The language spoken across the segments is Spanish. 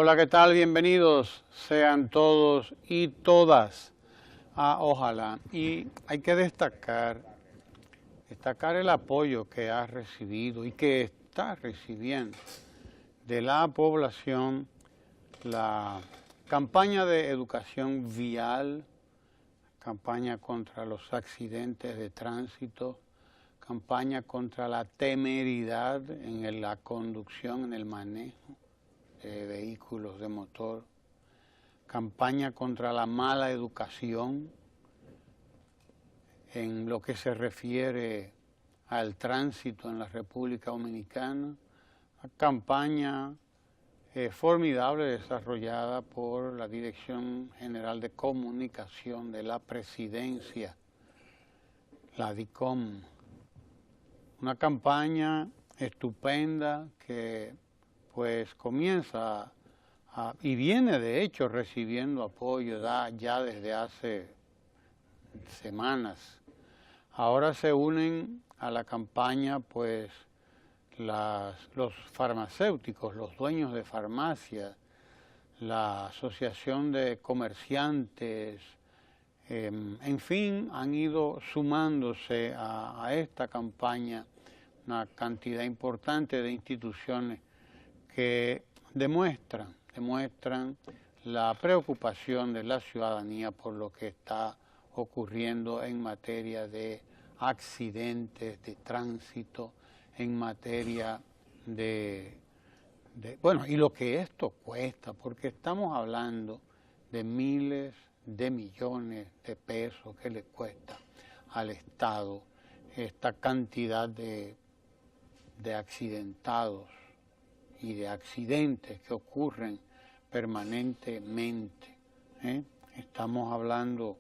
Hola, ¿qué tal? Bienvenidos sean todos y todas a Ojalá. Y hay que destacar el apoyo que ha recibido y que está recibiendo de la población la campaña de educación vial, campaña contra los accidentes de tránsito, campaña contra la temeridad en la conducción, en el manejo de vehículos de motor, campaña contra la mala educación en lo que se refiere al tránsito en la República Dominicana, una campaña formidable desarrollada por la Dirección General de Comunicación de la Presidencia, la DICOM, una campaña estupenda que pues comienza y viene de hecho recibiendo apoyo ya desde hace semanas. Ahora se unen a la campaña pues los farmacéuticos, los dueños de farmacias, la Asociación de Comerciantes, en fin, han ido sumándose a esta campaña una cantidad importante de instituciones que demuestran la preocupación de la ciudadanía por lo que está ocurriendo en materia de accidentes de tránsito, en materia bueno, y lo que esto cuesta, porque estamos hablando de miles de millones de pesos que le cuesta al Estado esta cantidad de accidentados y de accidentes que ocurren permanentemente. Estamos hablando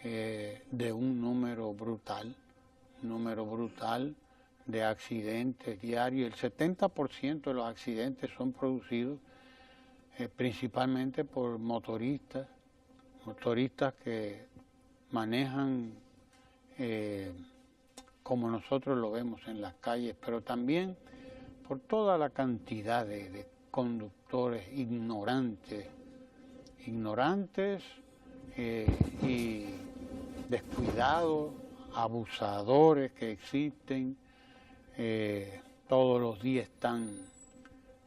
de un número brutal de accidentes diarios. El 70% de los accidentes son producidos principalmente por motoristas que manejan como nosotros lo vemos en las calles, pero también por toda la cantidad de conductores ignorantes y descuidados, abusadores que existen, todos los días están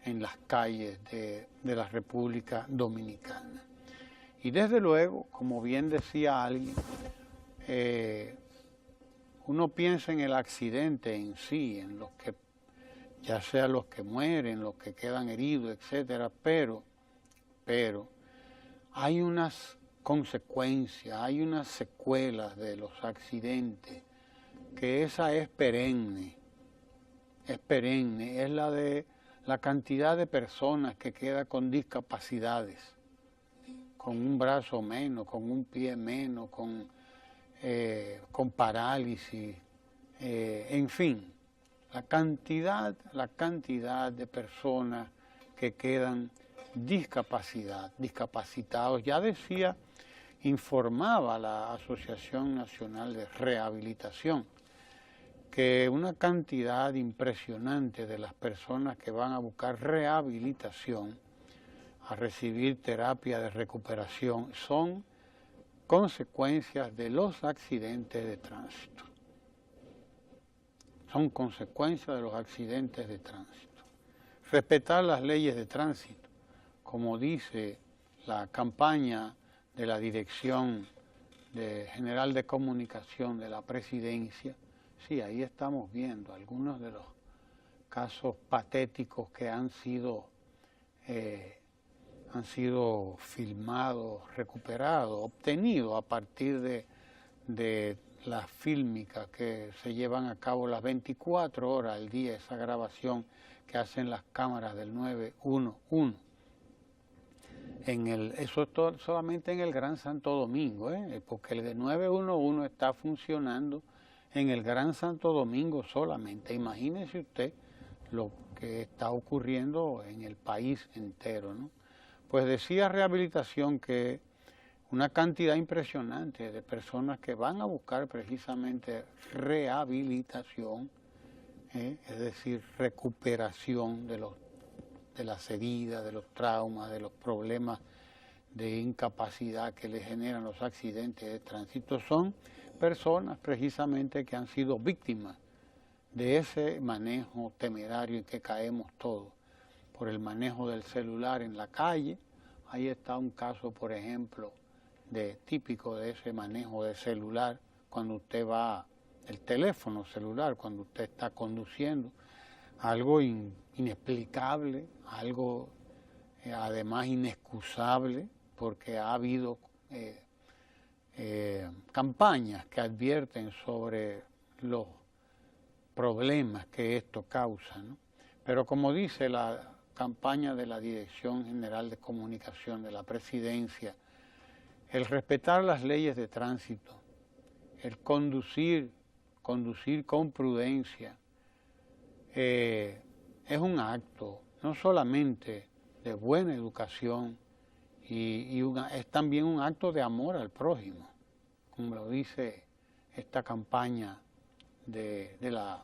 en las calles de la República Dominicana. Y desde luego, como bien decía alguien, uno piensa en el accidente en sí, en los que, ya sea los que mueren, los que quedan heridos, etcétera, pero hay unas consecuencias, hay unas secuelas de los accidentes, que esa es perenne, es la de la cantidad de personas que queda con discapacidades, con un brazo menos, con un pie menos, con parálisis, en fin, la cantidad de personas que quedan discapacitados. Ya decía, informaba la Asociación Nacional de Rehabilitación, que una cantidad impresionante de las personas que van a buscar rehabilitación, a recibir terapia de recuperación, son consecuencias de los accidentes de tránsito. Son consecuencias de los accidentes de tránsito. Respetar las leyes de tránsito, como dice la campaña de la Dirección General de Comunicación de la Presidencia. Sí, ahí estamos viendo algunos de los casos patéticos que han sido filmados, recuperados, obtenidos a partir de las fílmicas que se llevan a cabo las 24 horas al día, esa grabación que hacen las cámaras del 911. Eso es solamente en el Gran Santo Domingo, porque el de 911 está funcionando en el Gran Santo Domingo solamente. Imagínese usted lo que está ocurriendo en el país entero, ¿no? Pues decía Rehabilitación que una cantidad impresionante de personas que van a buscar precisamente rehabilitación, es decir, recuperación de los las heridas, de los traumas, de los problemas de incapacidad que le generan los accidentes de tránsito, son personas precisamente que han sido víctimas de ese manejo temerario en que caemos todos, por el manejo del celular en la calle. Ahí está un caso, por ejemplo, típico de ese manejo de celular, cuando usted va, el teléfono celular, cuando usted está conduciendo, algo inexplicable, algo además inexcusable, porque ha habido campañas que advierten sobre los problemas que esto causa, ¿no? Pero como dice la campaña de la Dirección General de Comunicación de la Presidencia, el respetar las leyes de tránsito, el conducir con prudencia, es un acto no solamente de buena educación, es también un acto de amor al prójimo, como lo dice esta campaña de la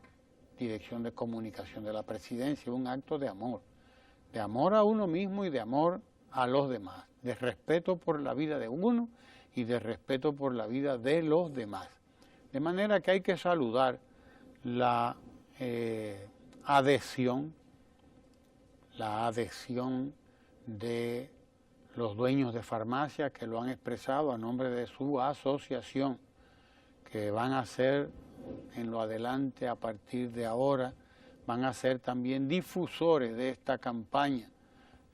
Dirección de Comunicación de la Presidencia, un acto de amor a uno mismo y de amor a los demás, de respeto por la vida de uno y de respeto por la vida de los demás. De manera que hay que saludar la adhesión de los dueños de farmacia que lo han expresado a nombre de su asociación, que van a ser en lo adelante, a partir de ahora, van a ser también difusores de esta campaña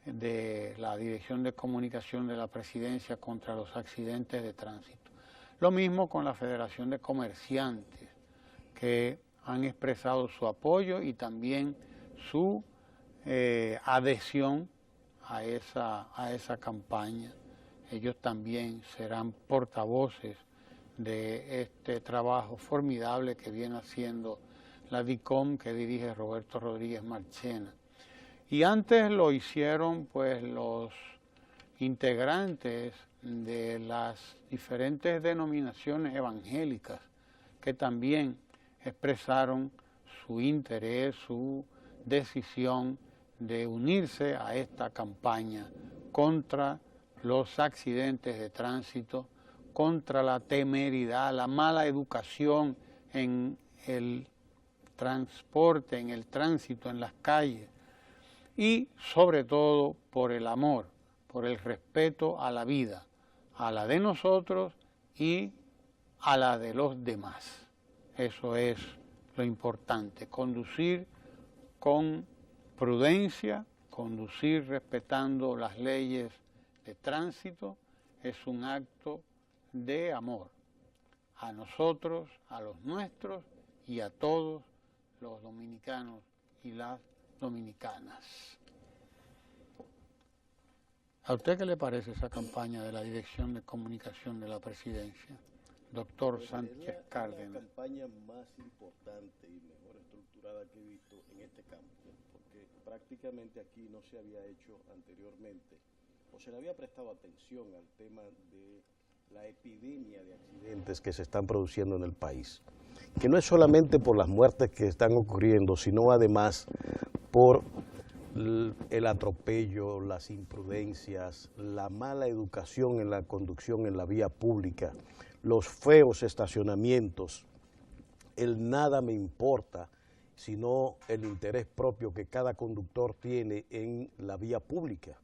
de la Dirección de Comunicación de la Presidencia contra los accidentes de tránsito. Lo mismo con la Federación de Comerciantes, que han expresado su apoyo y también su adhesión a esa campaña. Ellos también serán portavoces de este trabajo formidable que viene haciendo la DICOM, que dirige Roberto Rodríguez Marchena. Y antes lo hicieron pues los integrantes de las diferentes denominaciones evangélicas, que también expresaron su interés, su decisión de unirse a esta campaña contra los accidentes de tránsito, contra la temeridad, la mala educación en el transporte, en el tránsito, en las calles, y sobre todo por el amor, por el respeto a la vida, a la de nosotros y a la de los demás. Eso es lo importante, conducir con prudencia, conducir respetando las leyes de tránsito, es un acto de amor a nosotros, a los nuestros y a todos los dominicanos y las dominicanas. ¿A usted qué le parece esa campaña de la Dirección de Comunicación de la Presidencia, doctor Sánchez Cárdenas? Es la campaña más importante y mejor estructurada que he visto en este campo, porque prácticamente aquí no se había hecho anteriormente, o se le había prestado atención al tema de la epidemia de accidentes que se están produciendo en el país, que no es solamente por las muertes que están ocurriendo, sino además por el atropello, las imprudencias, la mala educación en la conducción en la vía pública, los feos estacionamientos, el nada me importa, sino el interés propio que cada conductor tiene en la vía pública.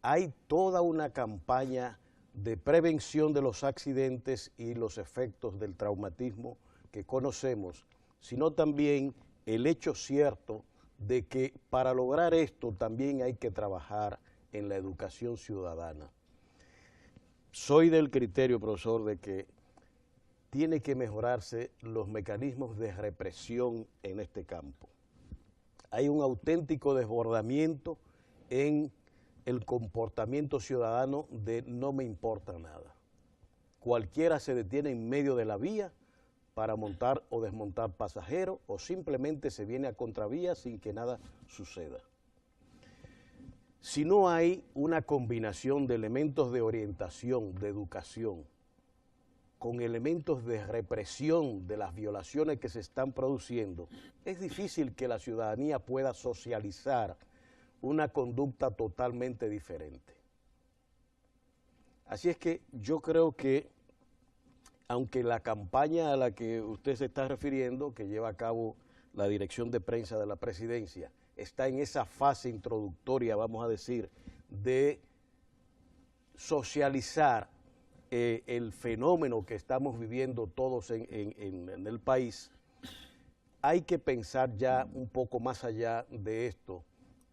Hay toda una campaña de prevención de los accidentes y los efectos del traumatismo que conocemos, sino también el hecho cierto de que para lograr esto también hay que trabajar en la educación ciudadana. Soy del criterio, profesor, de que tiene que mejorarse los mecanismos de represión en este campo. Hay un auténtico desbordamiento en el comportamiento ciudadano de no me importa nada. Cualquiera se detiene en medio de la vía para montar o desmontar pasajeros o simplemente se viene a contravía sin que nada suceda. Si no hay una combinación de elementos de orientación, de educación, con elementos de represión de las violaciones que se están produciendo, es difícil que la ciudadanía pueda socializar una conducta totalmente diferente. Así es que yo creo que, aunque la campaña a la que usted se está refiriendo, que lleva a cabo la Dirección de Prensa de la Presidencia, está en esa fase introductoria, vamos a decir, de socializar el fenómeno que estamos viviendo todos en el país, hay que pensar ya un poco más allá de esto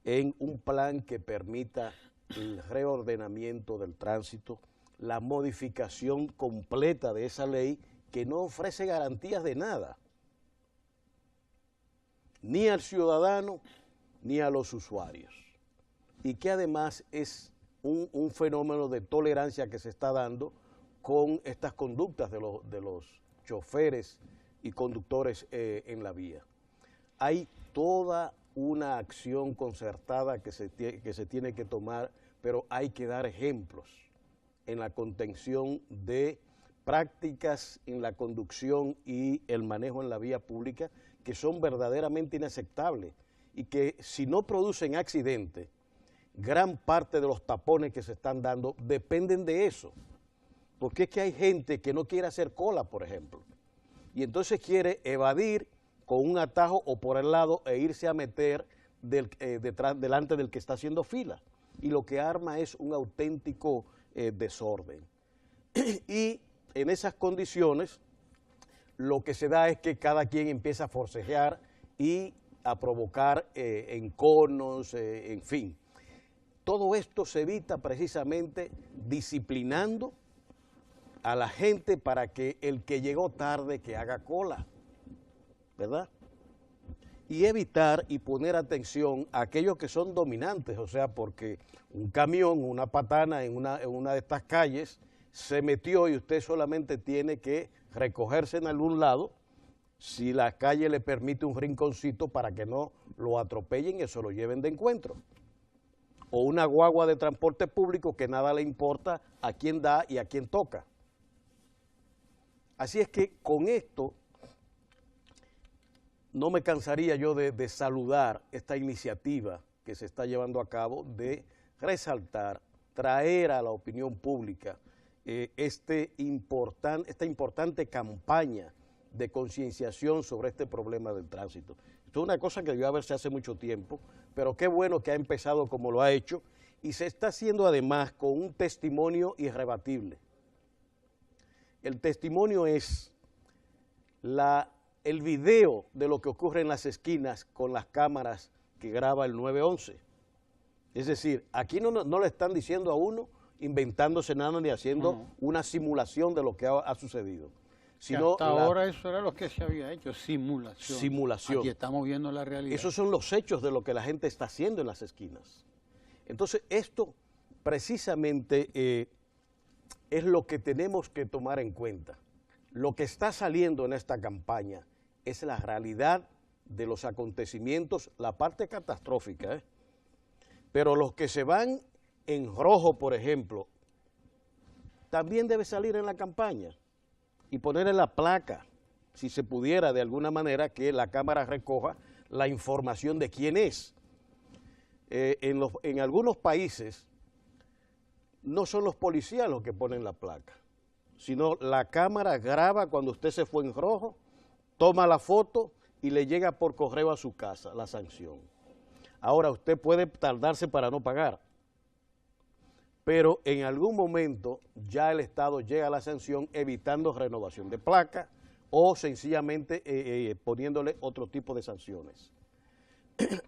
en un plan que permita el reordenamiento del tránsito, la modificación completa de esa ley que no ofrece garantías de nada, ni al ciudadano ni a los usuarios, y que además es un fenómeno de tolerancia que se está dando con estas conductas de los choferes y conductores en la vía. Hay toda una acción concertada que se tiene que tomar, pero hay que dar ejemplos en la contención de prácticas en la conducción y el manejo en la vía pública que son verdaderamente inaceptables y que si no producen accidentes, gran parte de los tapones que se están dando dependen de eso, porque es que hay gente que no quiere hacer cola, por ejemplo, y entonces quiere evadir con un atajo o por el lado e irse a meter delante del que está haciendo fila, y lo que arma es un auténtico desorden. Y en esas condiciones lo que se da es que cada quien empieza a forcejear y a provocar enconos, en fin. Todo esto se evita precisamente disciplinando a la gente para que el que llegó tarde que haga cola, ¿verdad? Y evitar y poner atención a aquellos que son dominantes, o sea, porque un camión, una patana en una de estas calles se metió y usted solamente tiene que recogerse en algún lado, si la calle le permite un rinconcito para que no lo atropellen y se lo lleven de encuentro. O una guagua de transporte público que nada le importa a quién da y a quién toca. Así es que con esto no me cansaría yo de saludar esta iniciativa que se está llevando a cabo de resaltar, traer a la opinión pública esta importante campaña de concienciación sobre este problema del tránsito. Esto es una cosa que debió haberse hace mucho tiempo, pero qué bueno que ha empezado como lo ha hecho y se está haciendo además con un testimonio irrebatible. El testimonio es el video de lo que ocurre en las esquinas con las cámaras que graba el 911. Es decir, aquí no le están diciendo a uno, inventándose nada ni haciendo una simulación de lo que ha sucedido. Sino hasta ahora eso era lo que se había hecho, simulación. Simulación. Aquí estamos viendo la realidad. Esos son los hechos de lo que la gente está haciendo en las esquinas. Entonces, esto precisamente es lo que tenemos que tomar en cuenta. Lo que está saliendo en esta campaña es la realidad de los acontecimientos, la parte catastrófica, pero los que se van en rojo, por ejemplo, también debe salir en la campaña y ponerle la placa, si se pudiera de alguna manera que la cámara recoja la información de quién es. En algunos países no son los policías los que ponen la placa, sino la cámara graba cuando usted se fue en rojo, toma la foto y le llega por correo a su casa la sanción. Ahora usted puede tardarse para no pagar, pero en algún momento ya el Estado llega a la sanción evitando renovación de placa o sencillamente poniéndole otro tipo de sanciones.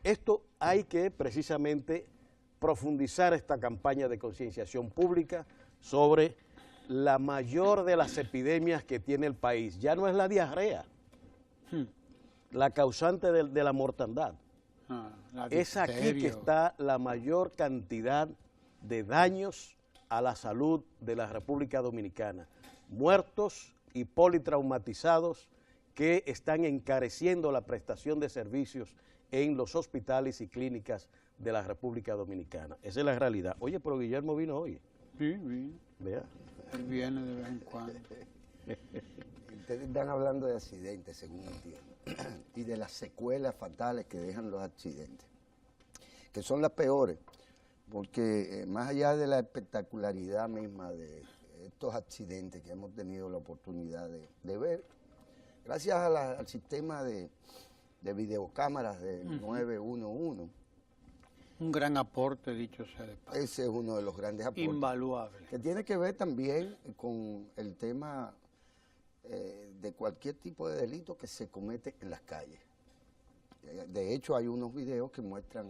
Esto hay que precisamente profundizar esta campaña de concienciación pública sobre la mayor de las epidemias que tiene el país. Ya no es la diarrea, la causante de la mortandad. Es aquí que está la mayor cantidad de daños a la salud de la República Dominicana. Muertos y politraumatizados que están encareciendo la prestación de servicios en los hospitales y clínicas de la República Dominicana. Esa es la realidad. Oye, pero Guillermo vino hoy. Sí, vino. Vea. Él viene de vez en cuando. Ustedes están hablando de accidentes, según entiendo, y de las secuelas fatales que dejan los accidentes. que son las peores, porque más allá de la espectacularidad misma de estos accidentes que hemos tenido la oportunidad de ver, gracias al sistema de videocámaras del 911, Un gran aporte, dicho sea de paso. ese es uno de los grandes aportes. Invaluable. Que tiene que ver también con el tema de cualquier tipo de delito que se comete en las calles. De hecho, hay unos videos que muestran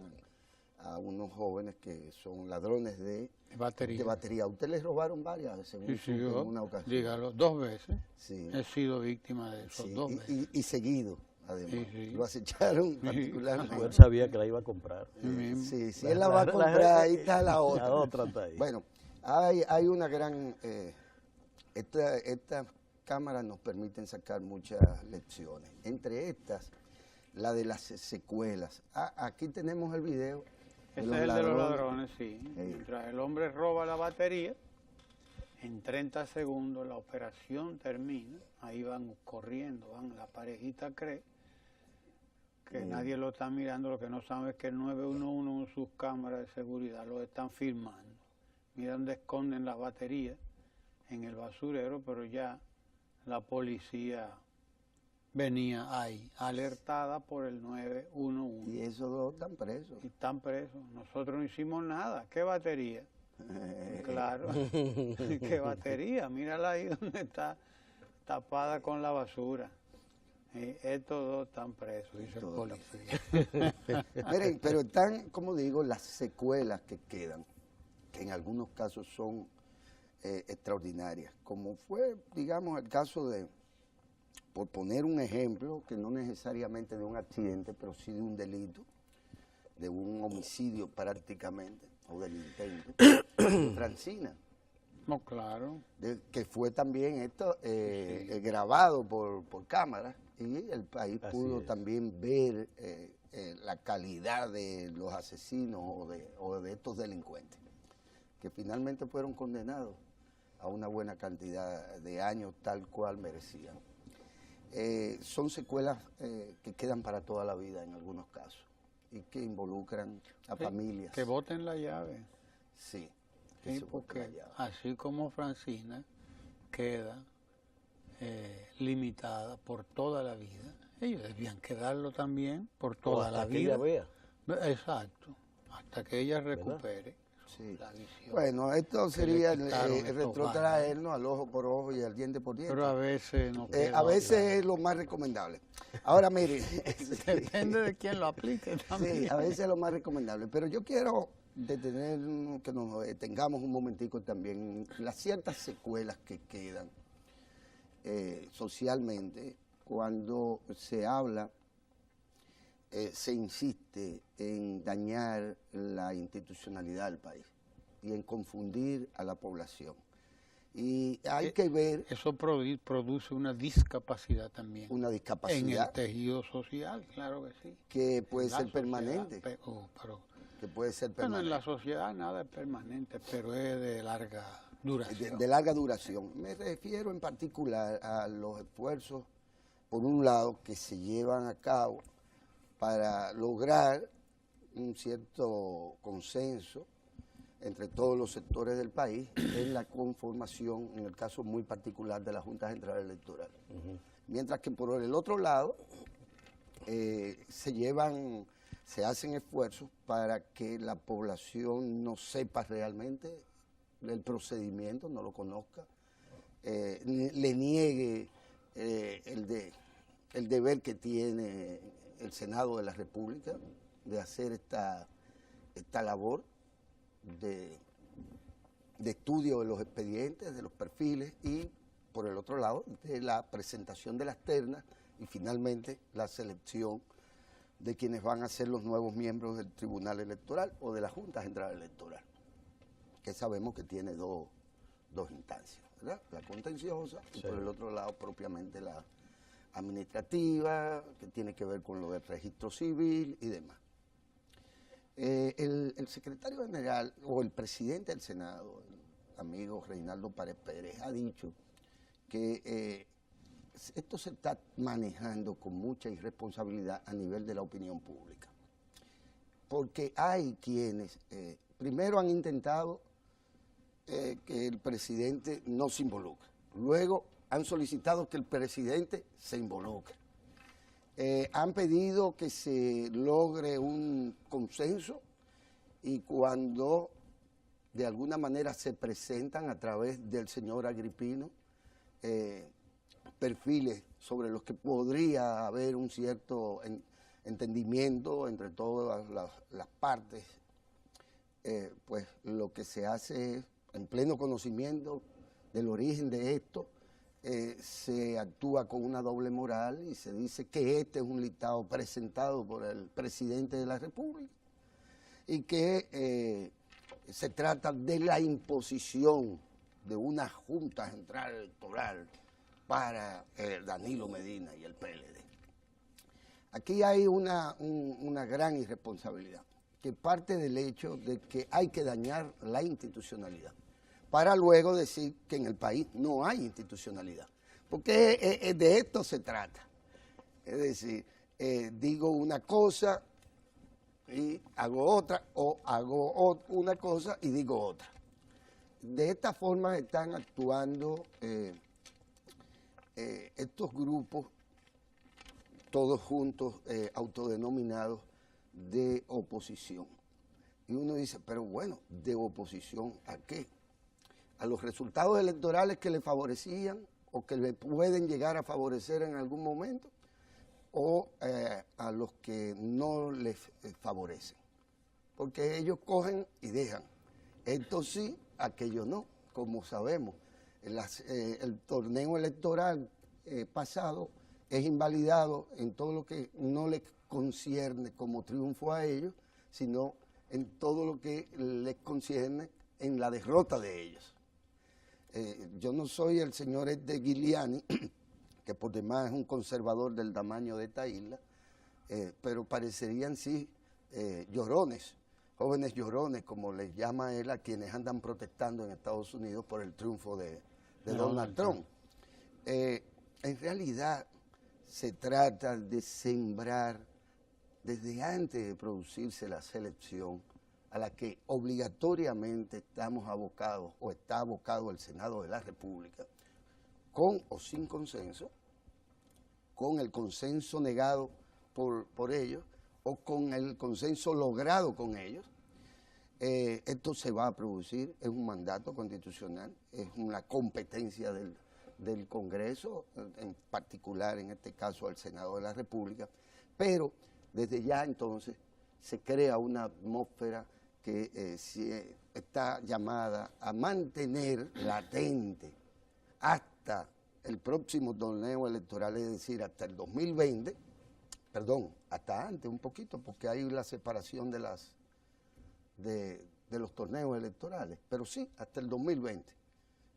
a unos jóvenes que son ladrones de batería. A usted les robaron varias, según Sí, en yo, una ocasión. dígalo, 2 veces. Sí. He sido víctima de eso, Sí, 2 veces. y seguido, además. Sí. Lo acecharon Sí. particularmente. Él sabía que la iba a comprar. Sí, si él la va a comprar, ahí está la otra. La otra está ahí. Bueno, hay una gran... Estas cámaras nos permiten sacar muchas lecciones. Entre estas, la de las secuelas. Aquí tenemos el video. Ese es el de los ladrones, sí. Sí. Mientras el hombre roba la batería, en 30 segundos la operación termina. Ahí van corriendo, la parejita cree que nadie lo está mirando, lo que no sabe es que el 911 en sus cámaras de seguridad lo están filmando. Mira dónde esconden las baterías, en el basurero, pero ya la policía venía ahí, alertada por el 911. Y esos dos están presos. Y están presos. Nosotros no hicimos nada. ¿Qué batería? Claro. ¿Qué batería? Mírala ahí donde está tapada con la basura. Estos dos están presos, dice el policía. Miren, pero están, como digo, las secuelas que quedan, que en algunos casos son extraordinarias, como fue, digamos, el caso de, por poner un ejemplo, que no necesariamente de un accidente, pero sí de un delito, de un homicidio prácticamente, o del intento, de Francina. No, claro. Que fue también esto grabado por cámara, y el país pudo también ver la calidad de los asesinos o de estos delincuentes, que finalmente fueron condenados a una buena cantidad de años tal cual merecían. Son secuelas que quedan para toda la vida en algunos casos y que involucran a familias. Que boten la llave. Sí. Sí, porque así como Francina queda limitada por toda la vida, ellos debían quedarlo también por toda la vida. Hasta que ella vea. Exacto, hasta que ella recupere la visión. Bueno, esto sería quitaron retrotraernos al ojo por ojo y al diente por diente. Pero a veces no queda a veces es lo más recomendable. Ahora, mire. Depende de quién lo aplique también. Sí, a veces es lo más recomendable. Pero yo quiero que nos detengamos un momentico también en las ciertas secuelas que quedan socialmente cuando se habla, se insiste en dañar la institucionalidad del país y en confundir a la población. Y hay que ver... Eso produce una discapacidad también. Una discapacidad. En el tejido social, claro que sí. Que puede ser permanente. Que puede ser permanente. Bueno, en la sociedad nada es permanente, pero es de larga duración. De larga duración. Me refiero en particular a los esfuerzos, por un lado, que se llevan a cabo para lograr un cierto consenso entre todos los sectores del país en la conformación, en el caso muy particular de la Junta Central Electoral. Mientras que por el otro lado se hacen esfuerzos para que la población no sepa realmente el procedimiento, no lo conozca, le niegue el deber que tiene el Senado de la República de hacer esta labor de estudio de los expedientes, de los perfiles y, por el otro lado, de la presentación de las ternas y finalmente la selección de quienes van a ser los nuevos miembros del Tribunal Electoral o de la Junta Central Electoral, que sabemos que tiene dos instancias, ¿verdad? La contenciosa y por el otro lado propiamente la administrativa, que tiene que ver con lo del registro civil y demás. El secretario general o el presidente del Senado, el amigo Reinaldo Pared Pérez, ha dicho que esto se está manejando con mucha irresponsabilidad a nivel de la opinión pública. porque hay quienes, primero han intentado que el presidente no se involucre, luego han solicitado que el presidente se involucre, han pedido que se logre un consenso y cuando de alguna manera se presentan a través del señor Agripino perfiles sobre los que podría haber un cierto entendimiento entre todas las partes, pues lo que se hace es, en pleno conocimiento del origen de esto, se actúa con una doble moral y se dice que este es un listado presentado por el presidente de la República y que se trata de la imposición de una Junta Central Electoral para Danilo Medina y el PLD. Aquí hay una gran irresponsabilidad que parte del hecho de que hay que dañar la institucionalidad para luego decir que en el país no hay institucionalidad, porque de esto se trata. Es decir, digo una cosa y hago otra, o hago una cosa y digo otra. De esta forma están actuando estos grupos, todos juntos, autodenominados de oposición. Y uno dice, pero bueno, ¿de oposición a qué? ¿A los resultados electorales que le favorecían o que le pueden llegar a favorecer en algún momento? ¿O a los que no les favorecen? Porque ellos cogen y dejan. Esto sí, aquello no, como sabemos. El torneo electoral pasado es invalidado en todo lo que no les concierne como triunfo a ellos, sino en todo lo que les concierne en la derrota de ellos. Yo no soy el señor Edde Giuliani, que por demás es un conservador del tamaño de esta isla, pero parecerían sí llorones, jóvenes llorones, como les llama él a quienes andan protestando en Estados Unidos por el triunfo de Donald Trump. En realidad se trata de sembrar desde antes de producirse la selección a la que obligatoriamente estamos abocados o está abocado el Senado de la República, con o sin consenso, con el consenso negado por ellos o con el consenso logrado con ellos. Esto se va a producir, es un mandato constitucional, es una competencia del Congreso, en particular en este caso al Senado de la República, pero desde ya entonces se crea una atmósfera que está llamada a mantener latente hasta el próximo torneo electoral, es decir, hasta el 2020, perdón, hasta antes un poquito, porque hay la separación de los torneos electorales, pero sí, hasta el 2020.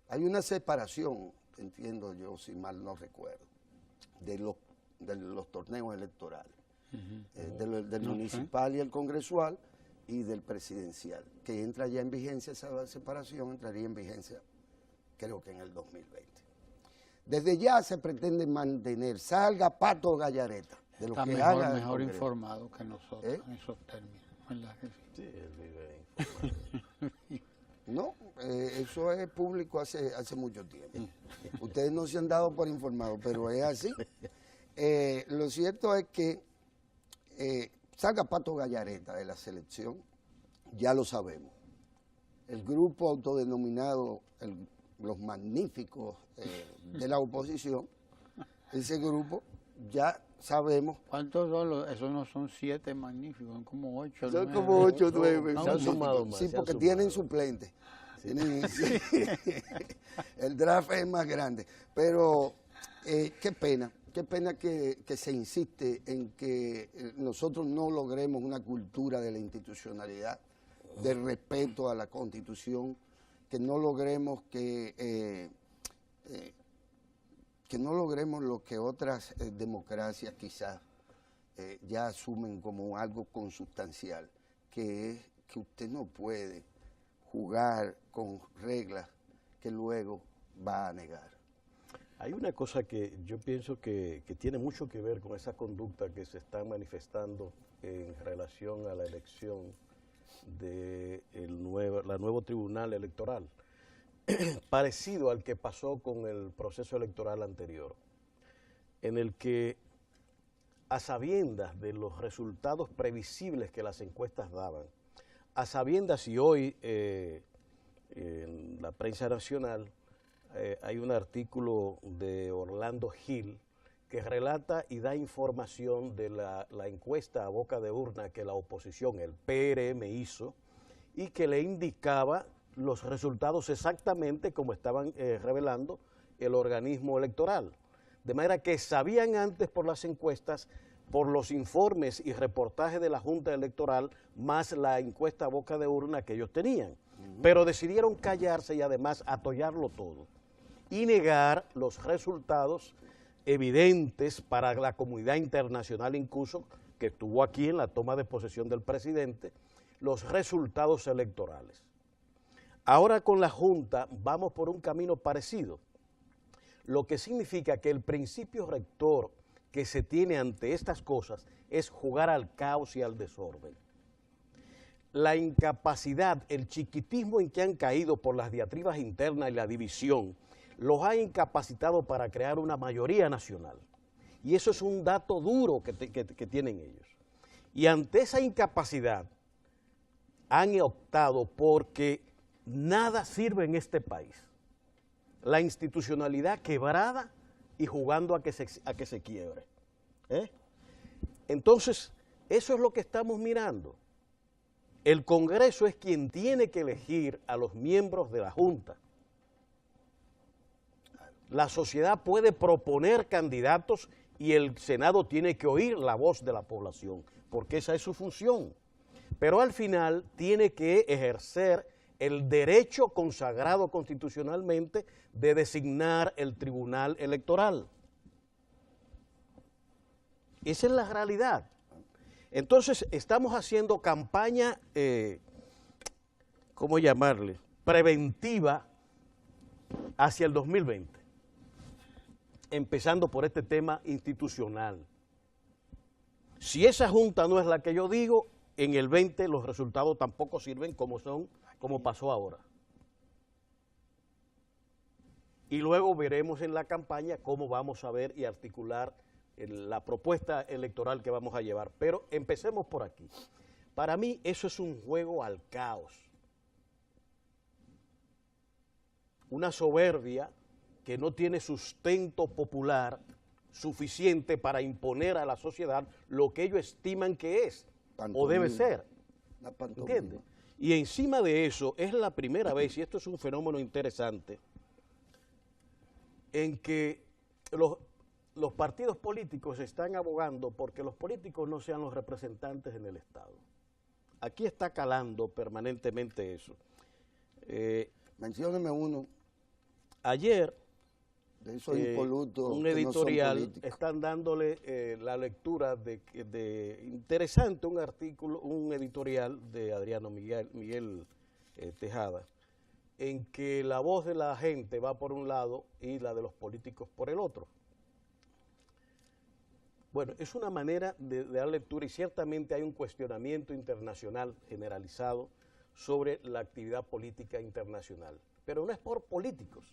Hay una separación, entiendo yo, si mal no recuerdo, de los torneos electorales, del municipal y el congresual y del presidencial, que entra ya en vigencia, esa separación entraría en vigencia creo que en el 2020. Desde ya se pretende mantener, salga Pato Gallareta, de lo Está que haga el mejor Congreso. informado que nosotros en esos términos, ¿verdad que sí? Sí, él vive informado. No, eso es público hace mucho tiempo. Ustedes no se han dado por informados, pero es así. Lo cierto es que salga Pato Gallareta de la selección, ya lo sabemos. El grupo autodenominado los magníficos de la oposición, ese grupo ya sabemos. ¿Cuántos son los? Esos no son 7 magníficos, son como 8. Son como 8 o 9. Se han sumado más. Sí, porque tienen suplentes. Sí. El draft es más grande. Pero qué pena que se insiste en que nosotros no logremos una cultura de la institucionalidad, del respeto a la Constitución, que no logremos que no logremos lo que otras democracias quizás ya asumen como algo consustancial, que es que usted no puede jugar con reglas que luego va a negar. Hay una cosa que yo pienso que tiene mucho que ver con esa conducta que se está manifestando en relación a la elección de la nuevo tribunal electoral, parecido al que pasó con el proceso electoral anterior, en el que a sabiendas de los resultados previsibles que las encuestas daban, a sabiendas, y hoy en la prensa nacional hay un artículo de Orlando Gil que relata y da información de la encuesta a boca de urna que la oposición, el PRM, hizo y que le indicaba los resultados exactamente como estaban revelando el organismo electoral. De manera que sabían antes por las encuestas, por los informes y reportajes de la Junta Electoral, más la encuesta a boca de urna que ellos tenían. Pero decidieron callarse y además atollarlo todo y negar los resultados evidentes para la comunidad internacional, incluso que estuvo aquí en la toma de posesión del presidente, los resultados electorales. Ahora con la Junta vamos por un camino parecido, lo que significa que el principio rector que se tiene ante estas cosas es jugar al caos y al desorden. La incapacidad, el chiquitismo en que han caído por las diatribas internas y la división, los ha incapacitado para crear una mayoría nacional. Y eso es un dato duro que tienen ellos. Y ante esa incapacidad han optado porque nada sirve en este país. La institucionalidad quebrada y jugando a que se quiebre. Entonces, eso es lo que estamos mirando. El Congreso es quien tiene que elegir a los miembros de la Junta. La sociedad puede proponer candidatos y el Senado tiene que oír la voz de la población, porque esa es su función. Pero al final tiene que ejercer el derecho consagrado constitucionalmente de designar el tribunal electoral. Esa es la realidad. Entonces, estamos haciendo campaña, ¿cómo llamarle?, preventiva hacia el 2020, empezando por este tema institucional. Si esa Junta no es la que yo digo, en el 20 los resultados tampoco sirven como pasó ahora. Y luego veremos en la campaña cómo vamos a ver y articular la propuesta electoral que vamos a llevar. Pero empecemos por aquí. Para mí eso es un juego al caos. Una soberbia que no tiene sustento popular suficiente para imponer a la sociedad lo que ellos estiman que es o debe ser. ¿Entiendes? Y encima de eso es la primera vez, y esto es un fenómeno interesante, en que los partidos políticos están abogando porque los políticos no sean los representantes en el Estado. Aquí está calando permanentemente eso. Mencióneme uno. Ayer, de esos impolutos un editorial, están dándole la lectura de interesante, un artículo, un editorial de Adriano Miguel Tejada, en que la voz de la gente va por un lado y la de los políticos por el otro. Bueno, es una manera de dar lectura y ciertamente hay un cuestionamiento internacional generalizado sobre la actividad política internacional, pero no es por políticos,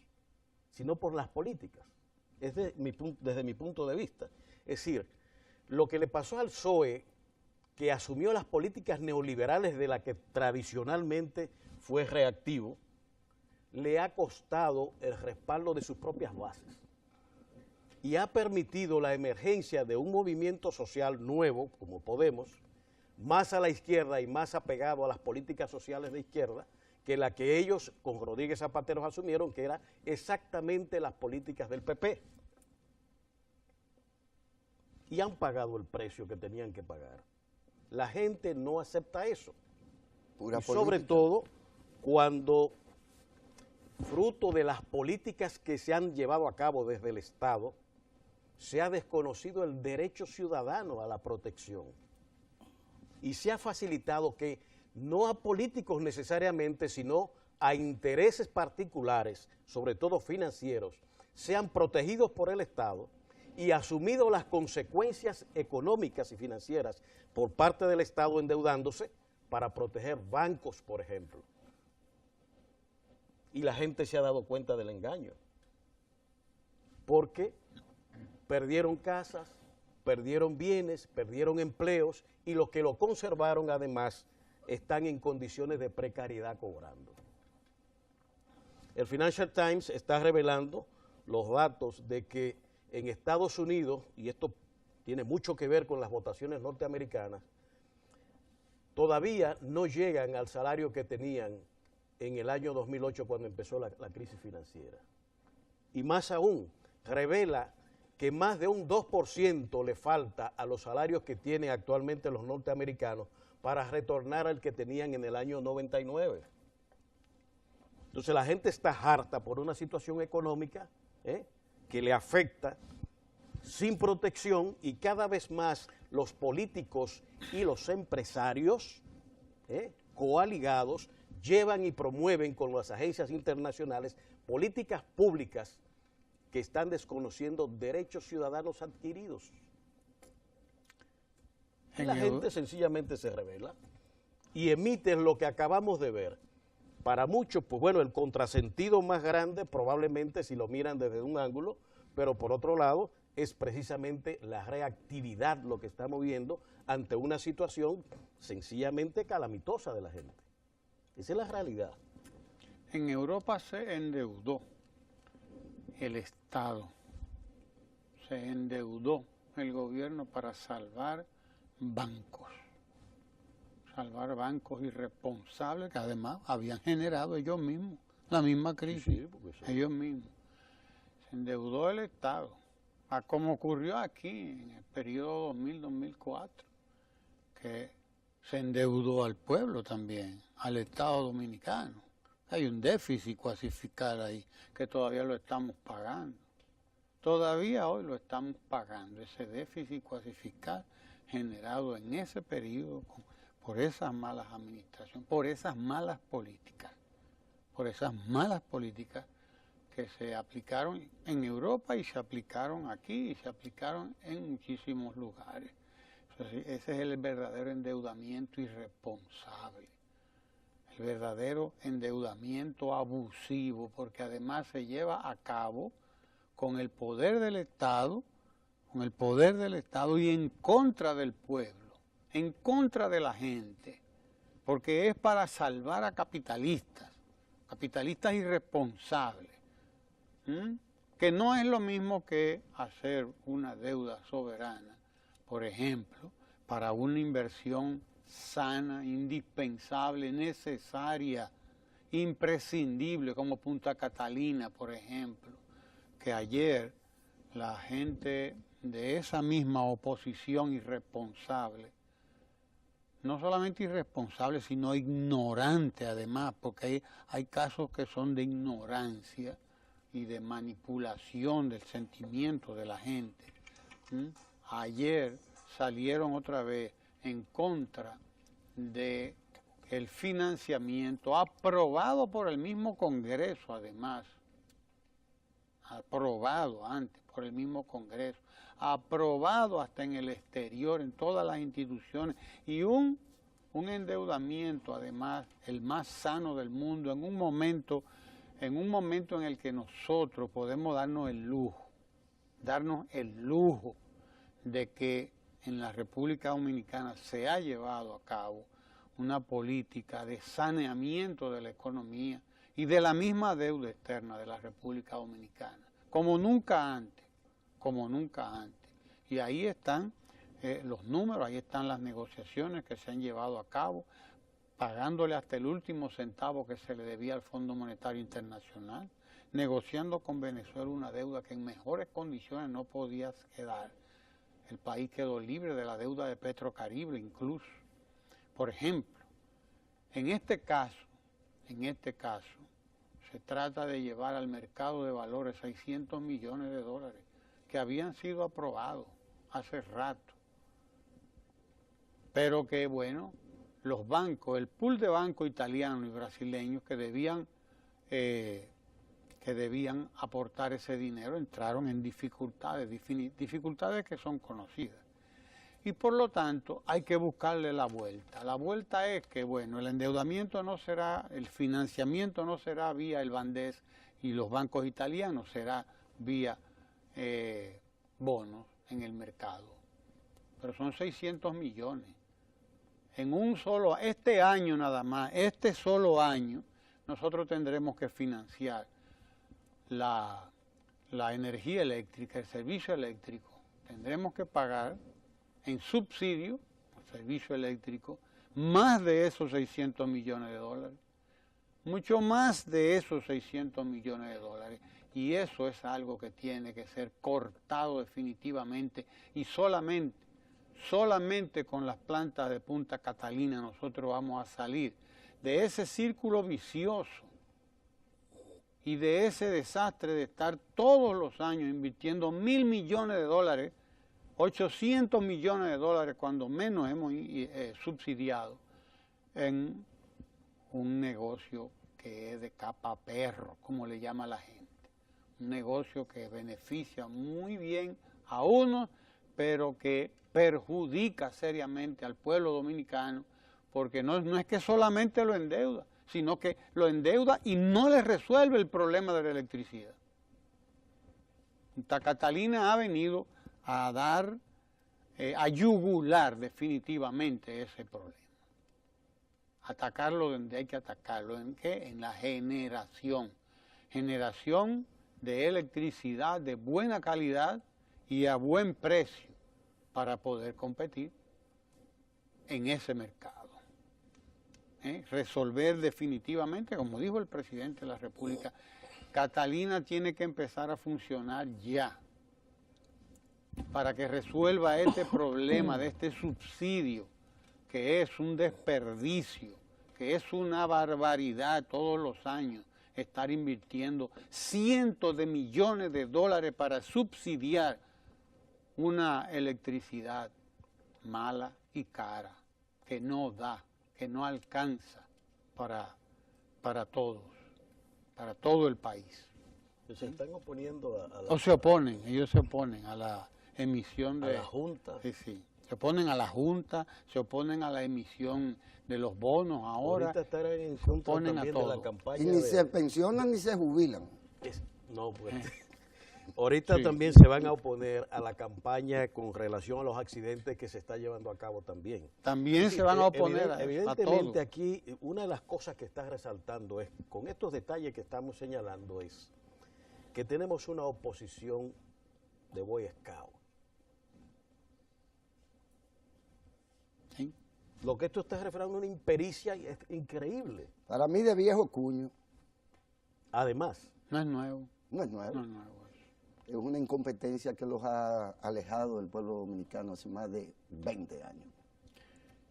sino por las políticas, desde mi punto de vista. Es decir, lo que le pasó al PSOE, que asumió las políticas neoliberales de la que tradicionalmente fue reactivo, le ha costado el respaldo de sus propias bases y ha permitido la emergencia de un movimiento social nuevo, como Podemos, más a la izquierda y más apegado a las políticas sociales de izquierda, que la que ellos con Rodríguez Zapatero asumieron, que era exactamente las políticas del PP. Y han pagado el precio que tenían que pagar. La gente no acepta eso. Y sobre todo cuando, fruto de las políticas que se han llevado a cabo desde el Estado, se ha desconocido el derecho ciudadano a la protección. Y se ha facilitado que no a políticos necesariamente, sino a intereses particulares, sobre todo financieros, sean protegidos por el Estado y asumido las consecuencias económicas y financieras por parte del Estado endeudándose para proteger bancos, por ejemplo. Y la gente se ha dado cuenta del engaño, porque perdieron casas, perdieron bienes, perdieron empleos, y los que lo conservaron además están en condiciones de precariedad cobrando. El Financial Times está revelando los datos de que en Estados Unidos, y esto tiene mucho que ver con las votaciones norteamericanas, todavía no llegan al salario que tenían en el año 2008 cuando empezó la crisis financiera. Y más aún, revela que más de un 2% le falta a los salarios que tienen actualmente los norteamericanos para retornar al que tenían en el año 99. Entonces la gente está harta por una situación económica que le afecta, sin protección, y cada vez más los políticos y los empresarios coaligados llevan y promueven con las agencias internacionales políticas públicas que están desconociendo derechos ciudadanos adquiridos. Y la gente sencillamente se rebela y emite lo que acabamos de ver. Para muchos, pues bueno, el contrasentido más grande probablemente si lo miran desde un ángulo, pero por otro lado es precisamente la reactividad lo que estamos viendo ante una situación sencillamente calamitosa de la gente. Esa es la realidad. En Europa se endeudó el Estado, se endeudó el gobierno para salvar bancos irresponsables que además habían generado ellos mismos la misma crisis, ellos mismos. Se endeudó el Estado, como ocurrió aquí en el periodo 2000-2004, que se endeudó al pueblo también, al Estado dominicano. Hay un déficit cuasi fiscal ahí que todavía lo estamos pagando. Todavía hoy lo estamos pagando, ese déficit cuasi fiscal generado en ese periodo por esas malas administraciones, por esas malas políticas que se aplicaron en Europa y se aplicaron aquí y se aplicaron en muchísimos lugares. Entonces, ese es el verdadero endeudamiento irresponsable, el verdadero endeudamiento abusivo, porque además se lleva a cabo con el poder del Estado y en contra del pueblo, en contra de la gente, porque es para salvar a capitalistas irresponsables, que no es lo mismo que hacer una deuda soberana, por ejemplo, para una inversión sana, indispensable, necesaria, imprescindible, como Punta Catalina, por ejemplo, que ayer la gente de esa misma oposición irresponsable, no solamente irresponsable, sino ignorante además, porque hay casos que son de ignorancia y de manipulación del sentimiento de la gente. Ayer salieron otra vez en contra de el financiamiento aprobado por el mismo Congreso, además, aprobado antes por el mismo Congreso, aprobado hasta en el exterior, en todas las instituciones, y un endeudamiento, además, el más sano del mundo, en un momento en el que nosotros podemos darnos el lujo de que en la República Dominicana se ha llevado a cabo una política de saneamiento de la economía y de la misma deuda externa de la República Dominicana, como nunca antes. Y ahí están los números, ahí están las negociaciones que se han llevado a cabo, pagándole hasta el último centavo que se le debía al Fondo Monetario Internacional, negociando con Venezuela una deuda que en mejores condiciones no podía quedar. El país quedó libre de la deuda de Petrocaribe incluso. Por ejemplo, en este caso, se trata de llevar al mercado de valores 600 millones de dólares que habían sido aprobados hace rato. Pero que, bueno, los bancos, el pool de bancos italianos y brasileños que debían que debían aportar ese dinero entraron en dificultades, dificultades que son conocidas. Y por lo tanto hay que buscarle la vuelta. La vuelta es que, bueno, el endeudamiento no será, el financiamiento no será vía el Bandes y los bancos italianos, será vía bonos en el mercado. Pero son 600 millones. En este año nada más, este solo año, nosotros tendremos que financiar la energía eléctrica, el servicio eléctrico. Tendremos que pagar en subsidio, el servicio eléctrico, más de esos 600 millones de dólares. Mucho más de esos 600 millones de dólares. Y eso es algo que tiene que ser cortado definitivamente y solamente con las plantas de Punta Catalina nosotros vamos a salir de ese círculo vicioso y de ese desastre de estar todos los años invirtiendo 1.000 millones de dólares, 800 millones de dólares cuando menos hemos subsidiado en un negocio que es de capa perro, como le llama la gente. Un negocio que beneficia muy bien a unos, pero que perjudica seriamente al pueblo dominicano, porque no es que solamente lo endeuda, sino que lo endeuda y no le resuelve el problema de la electricidad. Punta Catalina ha venido a dar, a yugular definitivamente ese problema. Atacarlo donde hay que atacarlo. ¿En qué? En la generación. Generación de electricidad de buena calidad y a buen precio para poder competir en ese mercado. Resolver definitivamente, como dijo el presidente de la República, Catalina tiene que empezar a funcionar ya para que resuelva este problema de este subsidio, que es un desperdicio, que es una barbaridad todos los años estar invirtiendo cientos de millones de dólares para subsidiar una electricidad mala y cara, que no da, que no alcanza para todos, para todo el país. Se están oponiendo a la... O se oponen, ellos se oponen a la emisión de... ¿A la Junta? Sí, sí. Se oponen a la Junta, se oponen a la emisión de los bonos ahora. Ahorita estarán en contra también de la campaña. Y ni se pensionan ni se jubilan. No, pues... Ahorita Sí. también se van a oponer a la campaña con relación a los accidentes que se está llevando a cabo también. También se van a oponer a Evidentemente todo. aquí una de las cosas que está resaltando es, con estos detalles que estamos señalando, es que tenemos una oposición de Boy Scout. Sí. Lo que esto está reflejando una impericia es increíble. Para mí de viejo cuño, Además, No es nuevo, no es nuevo. no es nuevo. Es una incompetencia que los ha alejado del pueblo dominicano hace más de 20 años.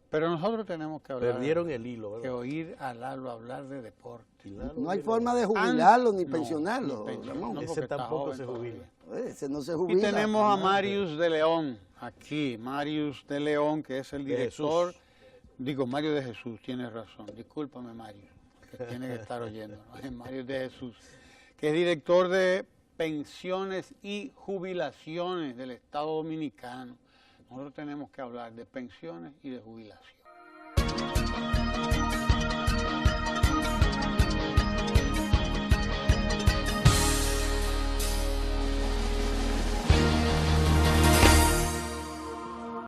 Pero nosotros tenemos que hablar, perdieron el hilo, que ¿verdad? oír a Lalo hablar de deporte. Y Lalo No hay viene- forma de jubilarlo ni No, pensionarlo, ni pensionarlo, Ramón. no, Ese porque está tampoco joven se todavía. jubila. Ese no se Y jubila. tenemos a jamás. Marius de León aquí, Marius de León, que es el De director, Jesús. digo Mario de Jesús, tienes razón, discúlpame Mario, que tiene que estar oyendo, es Mario de Jesús, que es director de pensiones y jubilaciones del Estado Dominicano. Nosotros tenemos que hablar de pensiones y de jubilación.